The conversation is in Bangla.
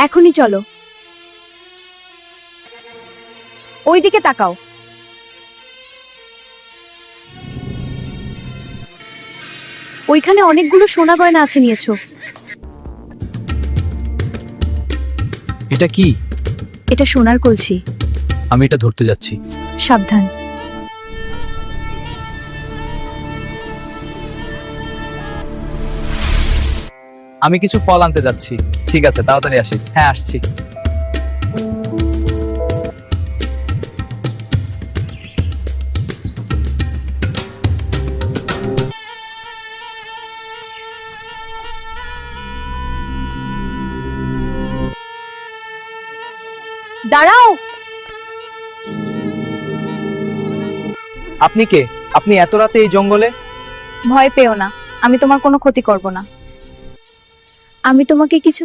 এখনই চলো। ওইদিকে তাকাও। ওইখানে অনেকগুলো সোনা গয়না আছে, নিয়েছো? এটা কি? এটা সোনার কলসি। আমি এটা ধরতে যাচ্ছি। সাবধান। আমি কিছু ফল আনতে যাচ্ছি। ঠিক আছে, তাড়াতাড়ি আসিস। হ্যাঁ, আসছি। দাঁড়াও। আপনি কে? আপনি এত রাতে এই জঙ্গলে? ভয় পেও না, আমি তোমার কোনো ক্ষতি করব না। আমি তোমাকে কিছু